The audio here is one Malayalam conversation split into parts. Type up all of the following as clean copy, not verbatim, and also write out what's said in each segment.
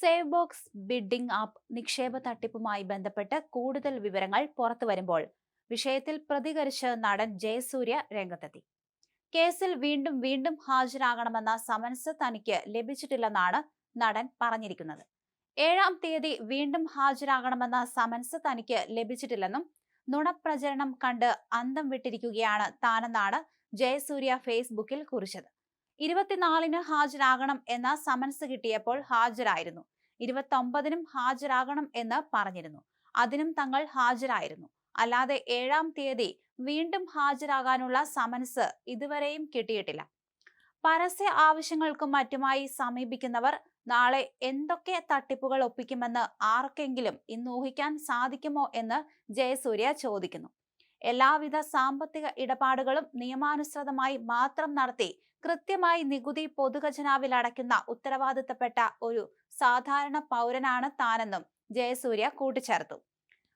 സേവ് ബോക്സ് ബിഡ്ഡിംഗ് ആപ്പ് നിക്ഷേപ തട്ടിപ്പുമായി ബന്ധപ്പെട്ട് കൂടുതൽ വിവരങ്ങൾ പുറത്തുവരുമ്പോൾ വിഷയത്തിൽ പ്രതികരിച്ച് നടൻ ജയസൂര്യ രംഗത്തെത്തി. കേസിൽ വീണ്ടും വീണ്ടും ഹാജരാകണമെന്ന സമൻസ് തനിക്ക് ലഭിച്ചിട്ടില്ലെന്നാണ് നടൻ പറഞ്ഞിരിക്കുന്നത്. 7-ാം തീയതി വീണ്ടും ഹാജരാകണമെന്ന സമൻസ് തനിക്ക് ലഭിച്ചിട്ടില്ലെന്നും നുണപ്രചരണം കണ്ട് അന്തം വിട്ടിരിക്കുകയാണ് താനെന്നാണ് ജയസൂര്യ ഫേസ്ബുക്കിൽ കുറിച്ചത്. 24-ന് ഹാജരാകണം എന്ന സമൻസ് കിട്ടിയപ്പോൾ ഹാജരായിരുന്നു. 29-നും ഹാജരാകണം എന്ന് പറഞ്ഞിരുന്നു. അതിനും തങ്ങൾ ഹാജരായിരുന്നു. അല്ലാതെ 7-ാം തീയതി വീണ്ടും ഹാജരാകാനുള്ള സമൻസ് ഇതുവരെയും കിട്ടിയിട്ടില്ല. പരസ്യ ആവശ്യങ്ങൾക്കും മറ്റുമായി സമീപിക്കുന്നവർ നാളെ എന്തൊക്കെ തട്ടിപ്പുകൾ ഒപ്പിക്കുമെന്ന് ആർക്കെങ്കിലും ഇന്ന് ഊഹിക്കാൻ സാധിക്കുമോ എന്ന് ജയസൂര്യ ചോദിക്കുന്നു. എല്ലാവിധ സാമ്പത്തിക ഇടപാടുകളും നിയമാനുസൃതമായി മാത്രം നടത്തി കൃത്യമായി നികുതി പൊതുഖജനാവിൽ അടയ്ക്കുന്ന ഉത്തരവാദിത്തപ്പെട്ട ഒരു സാധാരണ പൗരനാണ് താനെന്നും ജയസൂര്യ കൂട്ടിച്ചേർത്തു.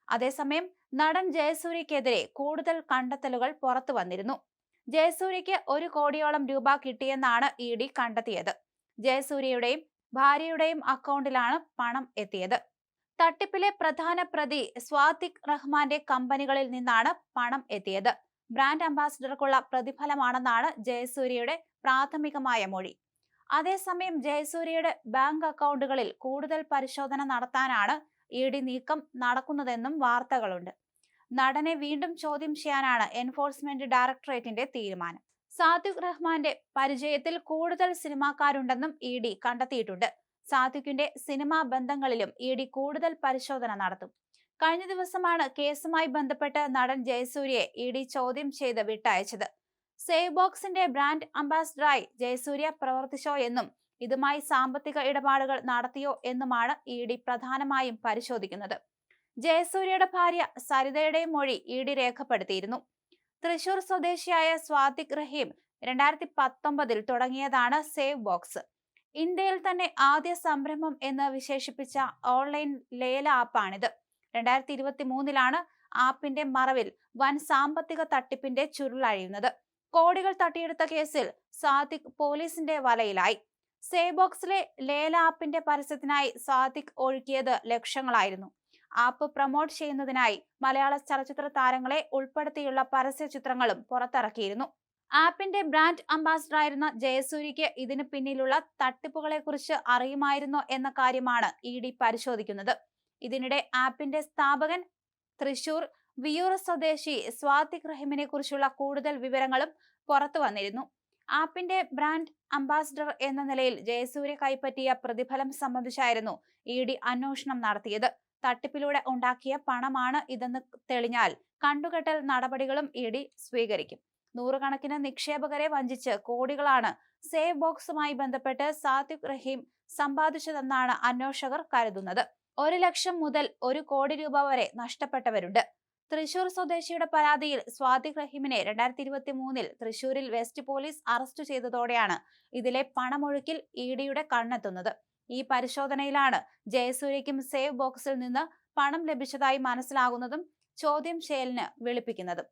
അതേസമയം നടൻ ജയസൂര്യക്കെതിരെ കൂടുതൽ കണ്ടെത്തലുകൾ പുറത്തു വന്നിരുന്നു. ജയസൂര്യക്ക് 1 കോടിയോളം രൂപ കിട്ടിയെന്നാണ് ഇഡി കണ്ടെത്തിയത്. ജയസൂര്യയുടെയും ഭാര്യയുടെയും അക്കൗണ്ടിലാണ് പണം എത്തിയത്. തട്ടിപ്പിലെ പ്രധാന പ്രതി സ്വാതിക് റഹ്മാന്റെ കമ്പനികളിൽ നിന്നാണ് പണം എത്തിയത്. ബ്രാൻഡ് അംബാസിഡർക്കുള്ള പ്രതിഫലമാണെന്നാണ് ജയസൂര്യയുടെ പ്രാഥമികമായ മൊഴി. അതേസമയം ജയസൂര്യയുടെ ബാങ്ക് അക്കൗണ്ടുകളിൽ കൂടുതൽ പരിശോധന നടത്താനാണ് ഇഡി നീക്കം നടക്കുന്നതെന്നും വാർത്തകളുണ്ട്. നടനെ വീണ്ടും ചോദ്യം ചെയ്യാനാണ് എൻഫോഴ്സ്മെന്റ് ഡയറക്ടറേറ്റിന്റെ തീരുമാനം. സാദിഖ് റഹ്മാന്റെ പരിചയത്തിൽ കൂടുതൽ സിനിമാക്കാരുണ്ടെന്നും ഇഡി കണ്ടെത്തിയിട്ടുണ്ട്. സാദിഖിന്റെ സിനിമാ ബന്ധങ്ങളിലും ഇഡി കൂടുതൽ പരിശോധന നടത്തും. കഴിഞ്ഞ ദിവസമാണ് കേസുമായി ബന്ധപ്പെട്ട് നടൻ ജയസൂര്യയെ ഇഡി ചോദ്യം ചെയ്ത് വിട്ടയച്ചത്. സേവ് ബോക്സിന്റെ ബ്രാൻഡ് അംബാസിഡറായി ജയസൂര്യ പ്രവർത്തിച്ചോ എന്നും ഇതുമായി സാമ്പത്തിക ഇടപാടുകൾ നടത്തിയോ എന്നുമാണ് ഇഡി പ്രധാനമായും പരിശോധിക്കുന്നത്. ജയസൂര്യയുടെ ഭാര്യ സരിതയുടെയും മൊഴി ഇഡി രേഖപ്പെടുത്തിയിരുന്നു. തൃശൂർ സ്വദേശിയായ സ്വാതിക് റഹീം 2019-ൽ തുടങ്ങിയതാണ് സേവ് ബോക്സ്. ഇന്ത്യയിൽ തന്നെ ആദ്യ സംരംഭം എന്ന് വിശേഷിപ്പിച്ച ഓൺലൈൻ ലേല ആപ്പാണിത്. 2023-ലാണ് ആപ്പിന്റെ മറവിൽ വൻ സാമ്പത്തിക തട്ടിപ്പിന്റെ ചുരുളഴിയുന്നത്. കോടികൾ തട്ടിയെടുത്ത കേസിൽ സാദിഖ് പോലീസിന്റെ വലയിലായി. സേവ് ബോക്സിലെ ലേല ആപ്പിന്റെ പരസ്യത്തിനായി സാദിഖ് ഒഴുക്കിയത് ലക്ഷങ്ങളായിരുന്നു. ആപ്പ് പ്രൊമോട്ട് ചെയ്യുന്നതിനായി മലയാള ചലച്ചിത്ര താരങ്ങളെ ഉൾപ്പെടുത്തിയുള്ള പരസ്യ ചിത്രങ്ങളും പുറത്തിറക്കിയിരുന്നു. ആപ്പിന്റെ ബ്രാൻഡ് അംബാസിഡറായിരുന്ന ജയസൂര്യക്ക് ഇതിന് പിന്നിലുള്ള തട്ടിപ്പുകളെക്കുറിച്ച് അറിയുമായിരുന്നോ എന്ന കാര്യമാണ് ഇഡി പരിശോധിക്കുന്നത്. ഇതിനിടെ ആപ്പിന്റെ സ്ഥാപകൻ തൃശൂർ വിയൂർ സ്വദേശി സ്വാതിക് റഹീമിനെ കുറിച്ചുള്ള കൂടുതൽ വിവരങ്ങളും പുറത്തു വന്നിരുന്നു. ആപ്പിന്റെ ബ്രാൻഡ് അംബാസിഡർ എന്ന നിലയിൽ ജയസൂര്യ കൈപ്പറ്റിയ പ്രതിഫലം സംബന്ധിച്ചായിരുന്നു ഇഡി അന്വേഷണം നടത്തിയത്. തട്ടിപ്പിലൂടെ ഉണ്ടാക്കിയ പണമാണ് ഇതെന്ന് തെളിഞ്ഞാൽ കണ്ടുകെട്ടൽ നടപടികളും ഇഡി സ്വീകരിക്കും. നൂറുകണക്കിന് നിക്ഷേപകരെ വഞ്ചിച്ച് കോടികളാണ് സേവ് ബോക്സുമായി ബന്ധപ്പെട്ട് സാദിഖ് റഹീം സമ്പാദിച്ചതെന്നാണ് അന്വേഷകർ കരുതുന്നത്. 1 ലക്ഷം മുതൽ 1 കോടി രൂപ വരെ നഷ്ടപ്പെട്ടവരുണ്ട്. തൃശൂർ സ്വദേശിയുടെ പരാതിയിൽ സ്വാതിക് റഹീമിനെ 2023-ൽ തൃശൂരിൽ വെസ്റ്റ് പോലീസ് അറസ്റ്റ് ചെയ്തതോടെയാണ് ഇതിലെ പണമൊഴുക്കിൽ ഇഡിയുടെ കണ്ണെത്തുന്നത്. ഈ പരിശോധനയിലാണ് ജയസൂര്യയ്ക്കും സേവ് ബോക്സിൽ നിന്ന് പണം ലഭിച്ചതായി മനസ്സിലാകുന്നതും ചോദ്യം ചെയ്യലിന് വിളിപ്പിക്കുന്നതും.